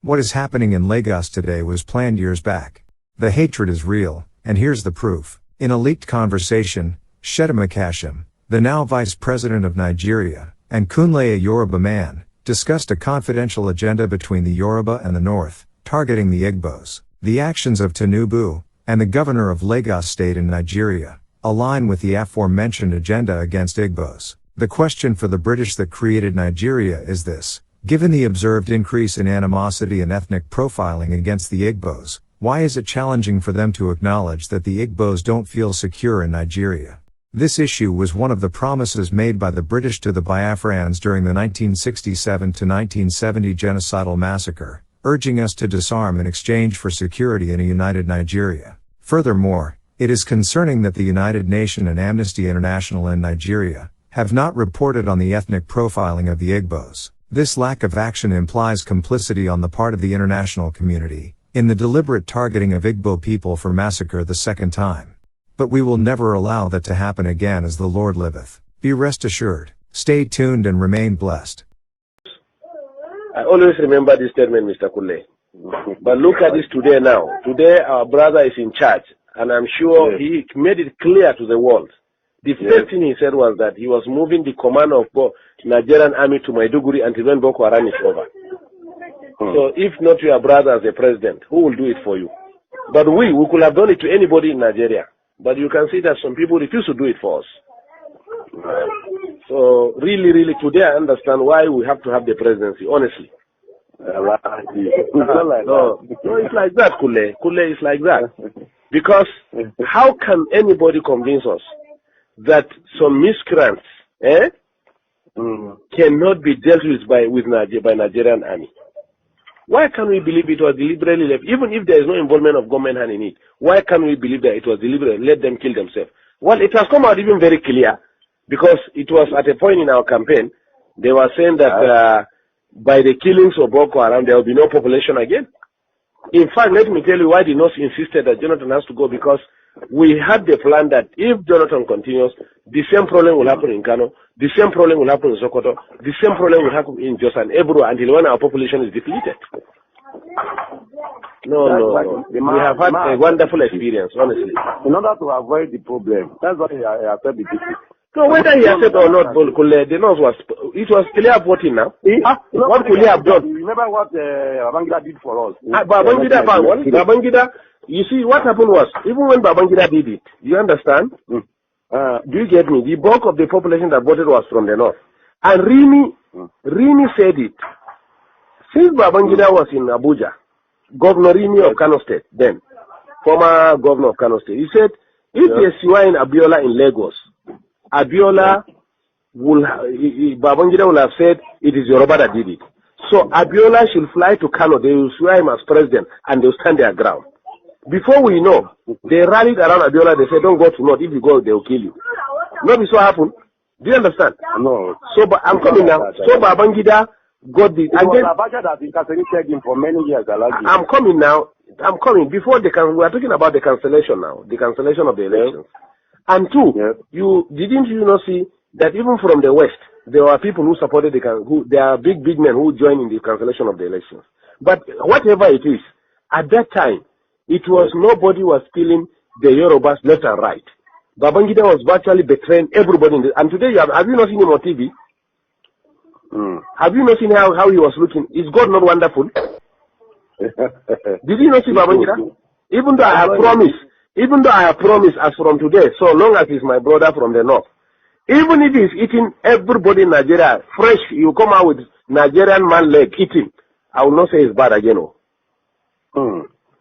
What is happening in Lagos today was planned years back. The hatred is real, and here's the proof. In a leaked conversation, Shettima Kashim, the now Vice President of Nigeria, and Kunle, a Yoruba man, discussed a confidential agenda between the Yoruba and the North, targeting the Igbos. The actions of Tinubu, and the governor of Lagos State in Nigeria, align with the aforementioned agenda against Igbos. The question for the British that created Nigeria is this: given the observed increase in animosity and ethnic profiling against the Igbos, why is it challenging for them to acknowledge that the Igbos don't feel secure in Nigeria? This issue was one of the promises made by the British to the Biafrans during the 1967-1970 genocidal massacre, urging us to disarm in exchange for security in a united Nigeria. Furthermore, it is concerning that the United Nations and Amnesty International in Nigeria have not reported on the ethnic profiling of the Igbos. This lack of action implies complicity on the part of the international community in the deliberate targeting of Igbo people for massacre the second time. But we will never allow that to happen again, as the Lord liveth. Be rest assured. Stay tuned and remain blessed. I always remember this statement, Mr. Kule. But look at this today now. Today our brother is in charge, and I'm sure he made it clear to the world. The first thing he said was that he was moving the command of Nigerian army to Maiduguri until when Boko Haram is over. So if not your brother as the president, who will do it for you? But we could have done it to anybody in Nigeria. But you can see that some people refuse to do it for us. So really, today I understand why we have to have the presidency, honestly. No, it's like that, Kule. Kule is like that. Because how can anybody convince us that some miscreants cannot be dealt with by Nigerian army? Why can't we believe it was deliberately left? Even if there is no involvement of government hand in it, why can't we believe that it was deliberate? Let them kill themselves. Well, it has come out even very clear, because it was at a point in our campaign, they were saying that by the killings of Boko Haram, there will be no population again. In fact, let me tell you why the North insisted that Jonathan has to go, because we had the plan that if Jonathan continues, the same problem will happen in Kano, the same problem will happen in Sokoto, the same problem will happen in Jos and Ebro until when our population is depleted. No. We have had a wonderful experience, honestly. In order to avoid the problem, that's why I said the people. So whether he accepted or not, the North it was clear voting now. What could he have done? Remember what Babangida did for us? Babangida, you see, what happened was, even when Babangida did it, you understand? Do you get me? The bulk of the population that voted was from the North. And Rimi said it. Since Babangida was in Abuja, Governor Rimi of Kano State, then, former governor of Kano State, he said, if there's Siwa in Abiola in Lagos, Babangida will have said it is Yoruba that did it. So Abiola should fly to Kano, they will swear him as president, and they'll stand their ground. Before we know, they rallied around Abiola, they said, don't go to North, if you go, they will kill you. Maybe so happened. Do you understand? No. So, but I'm coming now. So Babangida got the... Abacha has incarcerated him for many years. I'm coming now. I'm coming. Before we are talking about the cancellation now, the cancellation of the elections. And two, didn't you not see that even from the West, there were people who supported there are big men who joined in the cancellation of the elections. But whatever it is, at that time, it was nobody was killing the Yorubas left and right. Babangida was virtually betraying everybody. And today, have you not seen him on TV? Have you not seen how he was looking? Is God not wonderful? Did you not see Babangida? Even though I have promised as from today, so long as he's my brother from the North, even if he's eating everybody in Nigeria fresh, you come out with Nigerian man leg eating, I will not say it's bad again.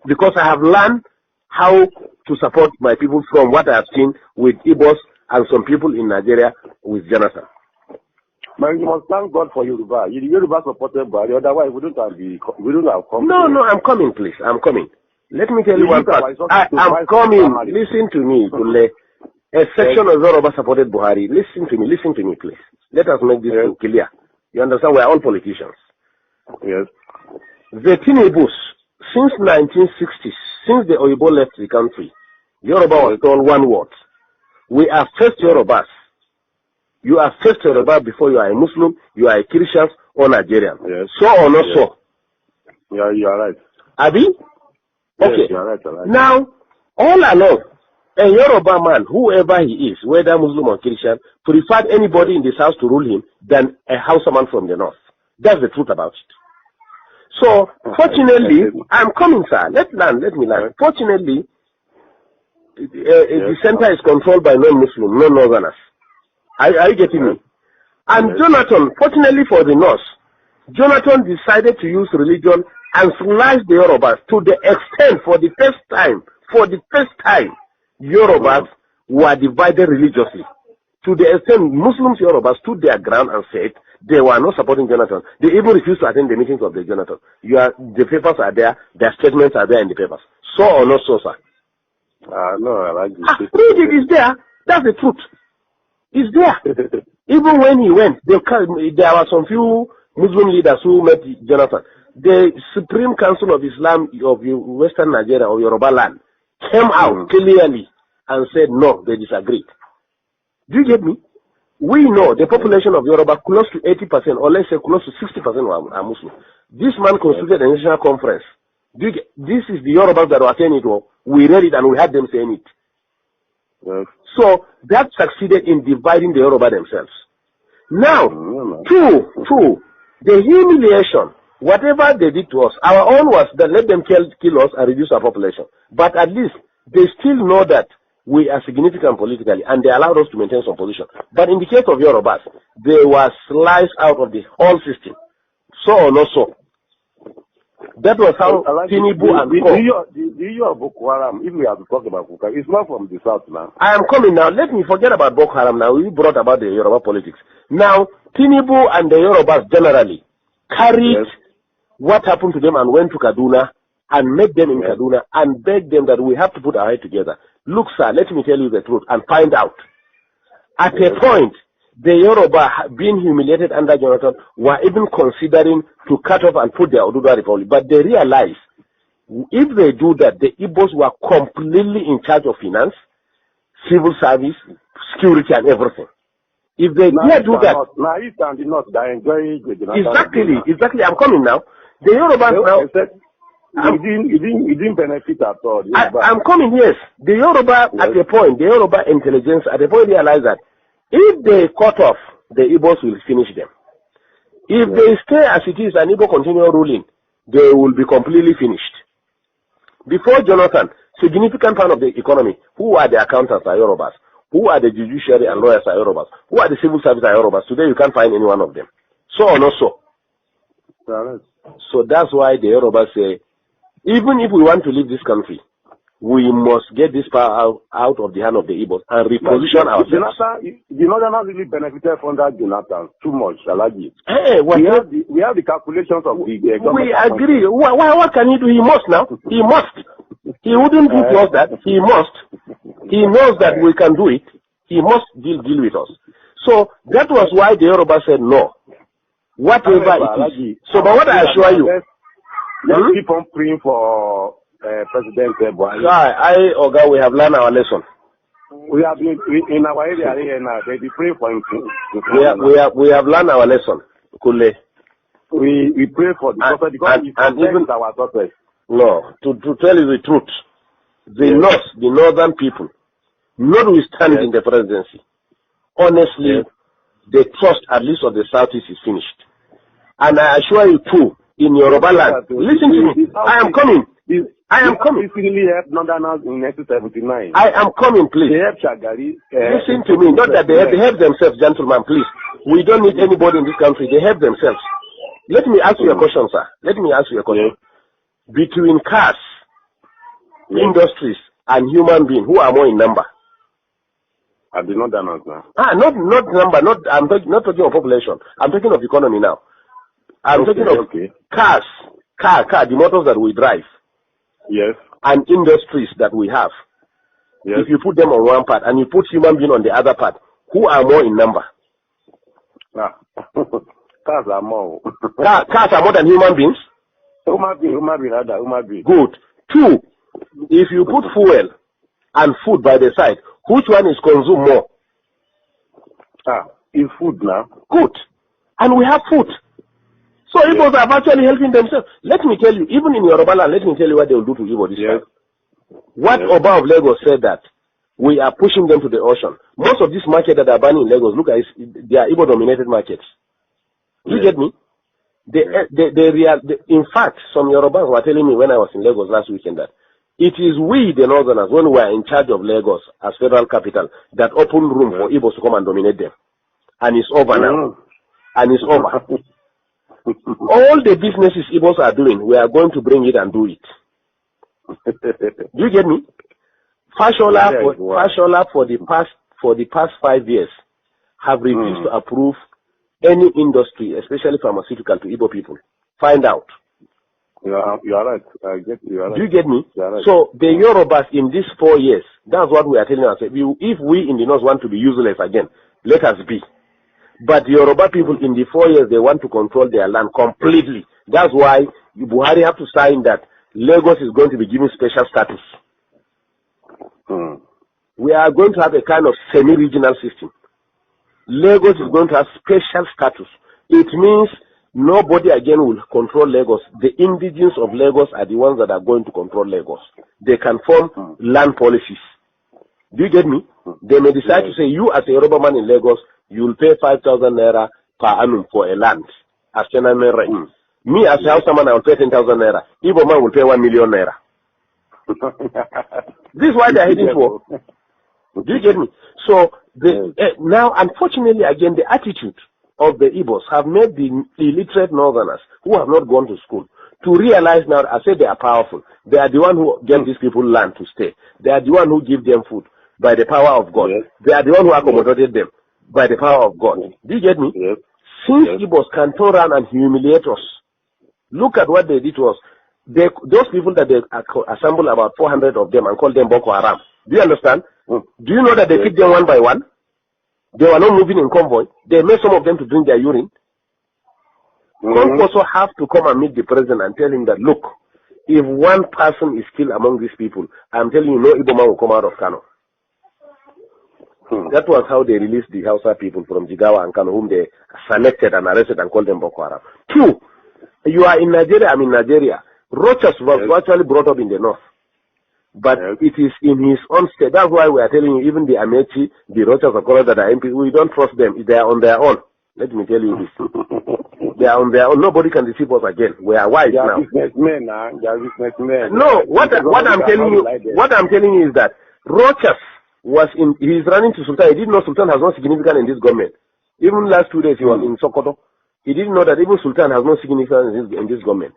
Because I have learned how to support my people from what I have seen with Igbos and some people in Nigeria with Jonathan. Man, you must thank God for Yoruba. Yoruba supported by otherwise we don't have come. No, I'm coming, please. I'm coming. Let me tell you one part. I'm coming. Listen to me, Kule. A section of Yoruba supported Buhari. Listen to me, please. Let us make this thing clear. You understand? We are all politicians. Yes. The Tinebus, since 1960s, since the Oyibo left the country, Yoruba was told one word. We are first Yorubas. You are first Yoruba before you are a Muslim, you are a Christian or Nigerian. Yes. So or not so. Yeah, you are right. Abi? Okay. Yes, you are right, right. Now, all along, a Yoruba man, whoever he is, whether Muslim or Christian, preferred anybody in this house to rule him than a Hausa man from the north. That's the truth about it. So, fortunately, I'm coming, sir. Let me land. Fortunately, the center is controlled by non-Muslim, non-Northerners. Are you getting me? And Jonathan, fortunately for the North, Jonathan decided to use religion and slash the Yorubas to the extent, for the first time, Yorubas were divided religiously. To the extent Muslims, Yorubas stood their ground and said they were not supporting Jonathan. They even refused to attend the meetings of the Jonathan. The papers are there, their statements are there in the papers. So or not so, sir? No, I like this. Read it, it's there. That's the truth. It's there. Even when he went, there were some few Muslim leaders who met Jonathan. The Supreme Council of Islam of Western Nigeria or Yoruba land came out clearly and said no, they disagreed. Do you get me? We know the population of Yoruba, close to 80%, or let's say close to 60% are Muslim. This man constituted a national conference. This is the Yorubas that were saying it. We read it and we had them saying it. Yes. So that succeeded in dividing the Yoruba themselves. Now, two, the humiliation, whatever they did to us, our own was that let them kill us and reduce our population. But at least they still know that we are significant politically and they allowed us to maintain some position. But in the case of Yorubas, they were sliced out of the whole system. So or not so. That was how Tinubu and the issue of Boko Haram, if we have to talk about Boko Haram, it's not from the south now. I am coming now. Let me forget about Boko Haram now. We brought about the Yoruba politics. Now, Tinubu and the Yorubas generally carried what happened to them and went to Kaduna and met them in Kaduna and begged them that we have to put our head together. Look, sir, let me tell you the truth and find out. At a point, the Yoruba, being humiliated under Jonathan, were even considering to cut off and put their Oduduwa Republic. But they realized if they do that, the Igbos were completely in charge of finance, civil service, security, and everything. If they dare do that, now East and the North, they enjoy exactly. I'm coming now. The Yorubas now. It didn't benefit at all. I'm coming, yes. The Yoruba, at a point, the Yoruba intelligence, at a point realized that if they cut off, the Igbos will finish them. If they stay as it is and Igbo continue ruling, they will be completely finished. Before Jonathan, significant part of the economy, who are the accountants are Yorubas, who are the judiciary and lawyers are Yorubas, who are the civil service are Yorubas. Today you can't find any one of them. So or not so? So that's why the Yorubas say, even if we want to leave this country, we must get this power out of the hand of the Igbos and reposition ourselves. The Northerners really benefited from that Jonathan too much, Alagi. Hey, we have the calculations of the government. We agree. What can he do? He must now. He must. He wouldn't do to us that. He must. He knows that we can do it. He must deal with us. So that was why the Yoruba said no. Whatever it is. So, but what I assure you, let's keep on praying for President Buhari. Oga, we have learned our lesson. We have been in our area here now. They be praying for him. We have learned our lesson. Kule. We pray for the prophet because and even our success. No, to tell you the truth, the North, the northern people, notwithstanding the presidency, honestly, the trust at least of the Southeast is finished. And I assure you too, in Yoruba land, listen to me. I am coming. I am coming. Really helped Northerners in 1979. I am coming, please. They helped Shagari. Listen to me. Not that they help themselves, gentlemen, please. We don't need anybody in this country. They help themselves. Let me ask you a question, sir. Let me ask you a question. Between cars, industries, and human beings, who are more in number? I did not know now. Not number. I'm not talking of population. I'm talking of economy now. I'm talking of cars, the motors that we drive. Yes. And industries that we have. Yes. If you put them on one part and you put human being on the other part, who are more in number? Cars are more. Cars are more than human beings? Human being. Good. Two, if you put fuel and food by the side, which one is consumed more? It's food now. Good. And we have food. So Igbos are actually helping themselves. Let me tell you, even in Yoruba land, let me tell you what they will do to Igbo this time. What Oba of Lagos said that we are pushing them to the ocean. Most of these markets that are banning in Lagos, look at it, they are Igbo-dominated markets. You get me? In fact, some Yorubas were telling me when I was in Lagos last weekend that it is we, the Northerners, when we are in charge of Lagos as federal capital, that open room for Igbos to come and dominate them. And it's over now. And it's over. All the businesses Igbos are doing, we are going to bring it and do it. Do you get me? Fashola for the past 5 years have refused to approve any industry, especially pharmaceutical, to Igbo people. Find out. You are right. I get you. Are right. Do you get me? Right. So the Yorubas in these 4 years, that's what we are telling ourselves. If we in the North want to be useless again, let us be. But the Yoruba people in the 4 years, they want to control their land completely. That's why Buhari have to sign that Lagos is going to be given special status. We are going to have a kind of semi-regional system. Lagos is going to have special status. It means nobody again will control Lagos. The indigenes of Lagos are the ones that are going to control Lagos. They can form land policies. Do you get me? They may decide to say, you as a Yoruba man in Lagos, you will pay 5,000 naira per annum for a land as tenant rent. Me as a Hausa man, I will pay 10,000 naira. Igbo man will pay 1 million naira. This is why they are heading for. Do you get me? So now, unfortunately, again, the attitude of the Igbos have made the illiterate Northerners who have not gone to school to realize now. I say they are powerful. They are the one who give these people land to stay. They are the one who give them food by the power of God. They are the one who accommodated them by the power of God. Do you get me? Since Igbos can turn around and humiliate us, look at what they did to us. Those people that they assembled, about 400 of them, and called them Boko Haram. Do you understand? Do you know that they picked them one by one? They were not moving in convoy. They made some of them to drink their urine. Some also have to come and meet the president and tell him that, look, if one person is killed among these people, I'm telling you, no Igbo man will come out of Kano. That was how they released the Hausa people from Jigawa and Kano, whom they selected and arrested and called them Boko Haram. 2, you are in Nigeria, I'm in Nigeria. Rochas was actually brought up in the north. But it is in his own state. That's why we are telling you, even the Amechi, the Rochas of Kola that are MP, we don't trust them. They are on their own. Let me tell you this. They are on their own. Nobody can deceive us again. We are wise now. Businessmen, they are businessmen. No, what I'm telling you is that Rochas he's running to Sultan. He didn't know Sultan has no significance in this government. Even last 2 days he was in Sokoto. He didn't know that even Sultan has no significance in this government.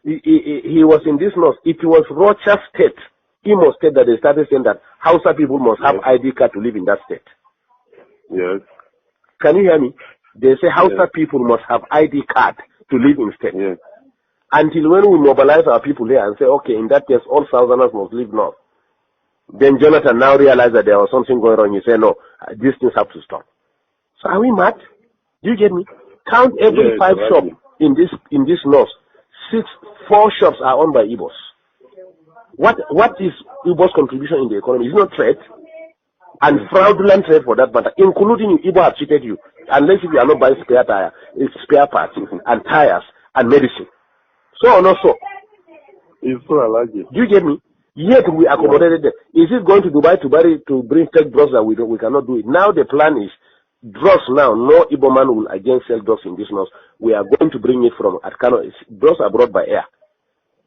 He was in this north. It was Rochas State, Imo State, that they started saying that Hausa people must have ID card to live in that state. Yes. Can you hear me? They say Hausa people must have ID card to live in state. Yes. Until when we mobilize our people here and say, okay, in that case, all Southerners must live north. Then Jonathan now realized that there was something going on. You say, no, these things have to stop. So are we mad? Do you get me? Count every 5 shops in this north. 4 shops are owned by Igbos. What is Igbo's contribution in the economy? It's not trade, and fraudulent trade for that matter, including you. Igbo have cheated you, unless if you are not buying spare parts and tires and medicine. So or not so? It's so allergic. Do you get me? Yet we accommodated them. Is it going to Dubai to bring tech drugs that we cannot do it? Now the plan is drugs now. No Igbo man will again sell drugs in this north. We are going to bring it from Kano. Drugs are brought by air.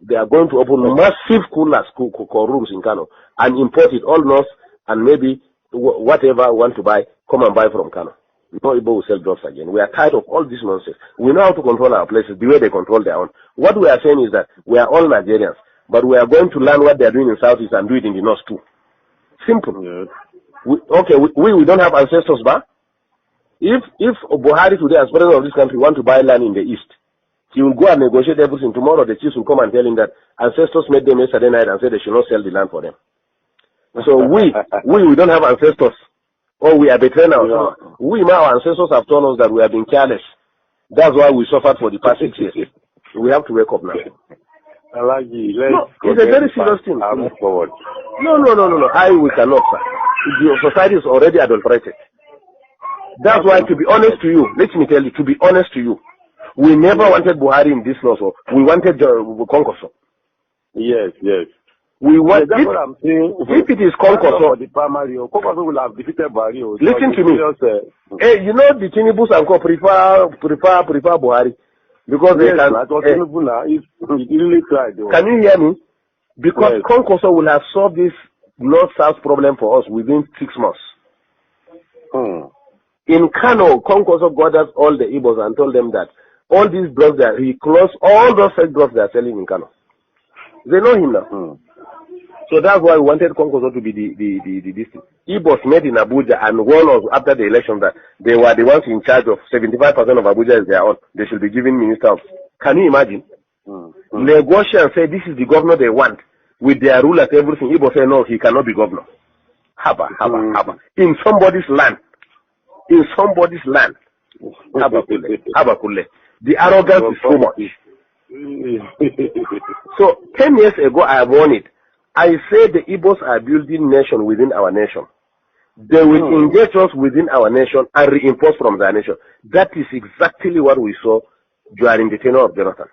They are going to open massive coolers, rooms in Kano and import it all north, and maybe whatever want to buy, come and buy from Kano. No Igbo will sell drugs again. We are tired of all this nonsense. We know how to control our places the way they control their own. What we are saying is that we are all Nigerians, but we are going to learn what they are doing in Southeast and do it in the North too. Simple. Yes. We don't have ancestors, but if Buhari today, as president of this country, want to buy land in the East, he will go and negotiate everything. Tomorrow the chiefs will come and tell him that ancestors made them yesterday night and said they should not sell the land for them. So we don't have ancestors, or we are betraying ourselves. Yeah. Our ancestors have told us that we have been careless. That's why we suffered for the past 6 years. We have to wake up now. It's a very serious thing. Move forward. No. We cannot, sir. The society is already adulterated. That's why, to be honest to you, let me tell you, to be honest to you, We never wanted Buhari in this law, so we wanted Konkoso. Yes. We want. That's what I'm saying. If it is Konkoso, the primary, Konkoso will have defeated Buhari. Listen to me. Hey, you know the Tinibus and Co prefer Buhari because they can. Really tried. Can you hear me? Because Konkoso will have solved this north-south problem for us within 6 months. In Kano, Konkoso gathered all the Igbos and told them that all these drugs that he closed all those fake drugs they are selling in Kano. They know him now. So that's why we wanted Konkoso to be the district. Igbos made in Abuja and warned us after the election that they were the ones in charge of 75% of Abuja is their own. They should be given minister of. Can you imagine? Lagosians say this is the governor they want with their rulers everything. Igbos say no, he cannot be governor. Haba. In somebody's land. Habakule. The arrogance is too much. So 10 years ago I have warned it. I said the Igbos are building nation within our nation. They will engage us within our nation and reinforce from their nation. That is exactly what we saw during the tenure of Jonathan.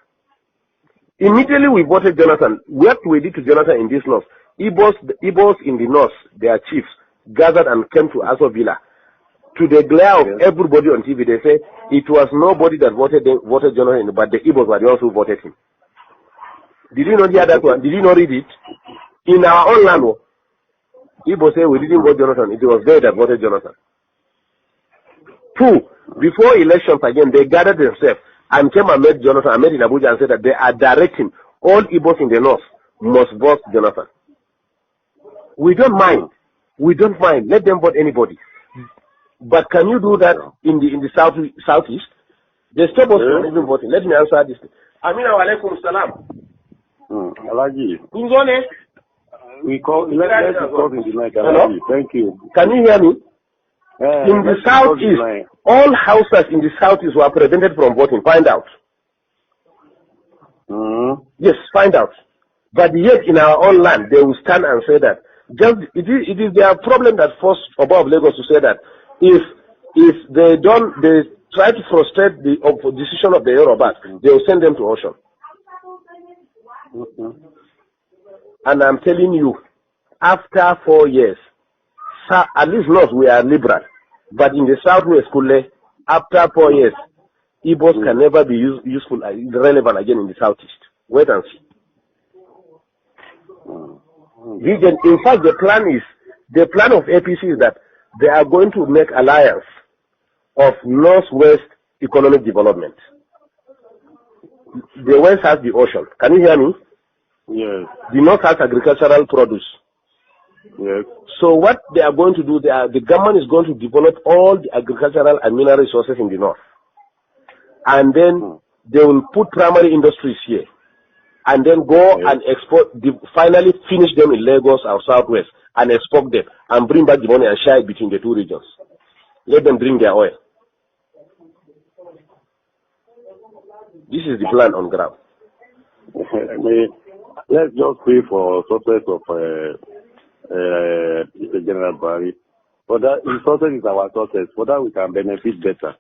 Immediately we voted Jonathan. What we did to Jonathan in this north, Igbos in the north, their chiefs, gathered and came to Aso Villa. To the glare of everybody on TV, they say it was nobody that voted Jonathan, but the Igbos were the ones who voted him. Did you not hear that one? Did you not read it? In our own land, Igbos say we didn't vote Jonathan. It was they that voted Jonathan. 2, before elections again, they gathered themselves and came and met Jonathan, and met in Abuja and said that they are directing all Igbos in the north must vote Jonathan. We don't mind. Let them vote anybody. But can you do that in the southeast? They stop us from even voting. Let me answer this. Amina wa alaikum salam. Alaji. Kunzone. We call in the night. Hello? Thank you. Can you hear me? In the southeast, all houses in the southeast were prevented from voting. Find out. Yes, find out. But yet in our own land, they will stand and say that. It is their problem that forced above Lagos to say that if they try to frustrate the decision of the Yorubas, they will send them to ocean. And I'm telling you, after 4 years, at least not we are liberal, but in the southwest, after 4 years, Igbos can never be useful, relevant again in the southeast. Wait and see. In fact, the plan of APC is that they are going to make alliance of northwest economic development. The west has the ocean. Can you hear me? Yes. The north has agricultural produce. Yes. So what they are going to do, the government is going to develop all the agricultural and mineral resources in the north. And then they will put primary industries here. And then go and export, finally finish them in Lagos or Southwest and export them and bring back the money and share it between the two regions. Let them drink their oil. This is the plan on ground. Let's just pray for success of General Buhari. For that, his success is our success. For that, we can benefit better.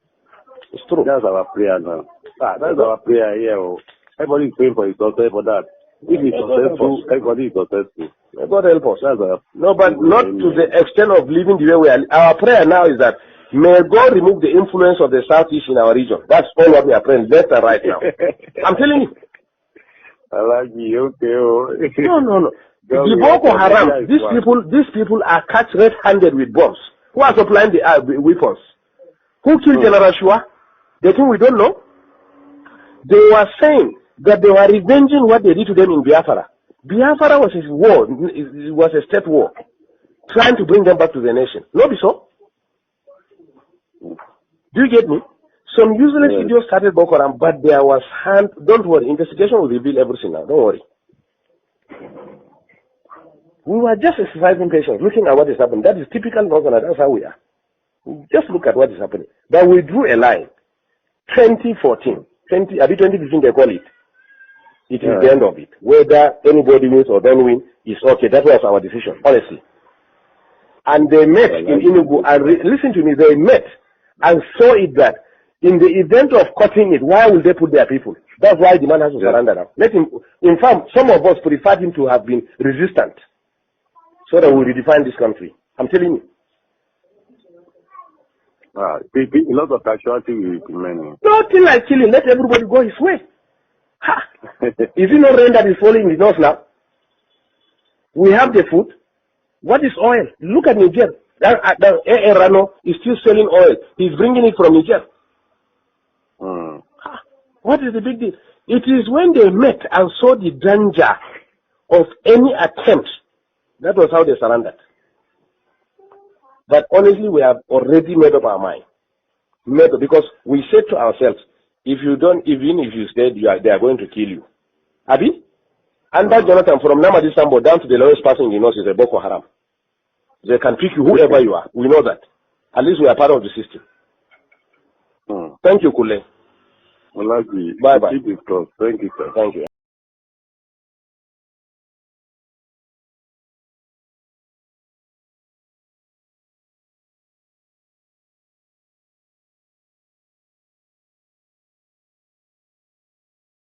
It's true. That's our prayer now. That's our prayer here. Everybody is praying for his success for that. If he's successful, everybody is successful. God help us. No, but not to the extent of living the way we are. Our prayer now is that may God remove the influence of the Southeast in our region. That's all what we are praying left and right now. I'm telling you. I like you, okay. No. The Boko Haram, these people are catch red-handed with bombs. Who are supplying the weapons? Who killed General Shua? They think we don't know. They were saying that they were revenging what they did to them in Biafra. Biafra was a war. It was a state war. Trying to bring them back to the nation. No, be so? Do you get me? Some useless idiots started Boko Haram, but there was hand. Don't worry, investigation will reveal everything now. Don't worry. We were just exercising patience, looking at what is happening. That is typical Northern. That's how we are. Just look at what is happening. But we drew a line. 2014, 2015 they call it. It is the end of it. Whether anybody wins or don't win is okay. That was our decision, honestly. And they met in Enugu, and listen to me, they met and saw it that In the event of cutting it, why will they put their people? That's why the man has to surrender now. Let him. In fact, some of us preferred him to have been resistant, so that we redefine this country. I'm telling you. A lot of casualty will be many. Nothing like killing. Let everybody go his way. Ha! Is it not rain that is falling in the north now? We have the food. What is oil? Look at Niger. Rano is still selling oil. He's bringing it from Niger. What is the big deal? It is when they met and saw the danger of any attempt, that was how they surrendered. But honestly, we have already made up our mind. Because we said to ourselves, if you don't, even if you stay, they are going to kill you. Abi? Under Jonathan, from Namadi Sambo down to the lowest person in the north is a Boko Haram. They can pick you whoever you are. We know that. At least we are part of the system. Thank you, Kule. Well, bye-bye. Thank you, sir. Thank you.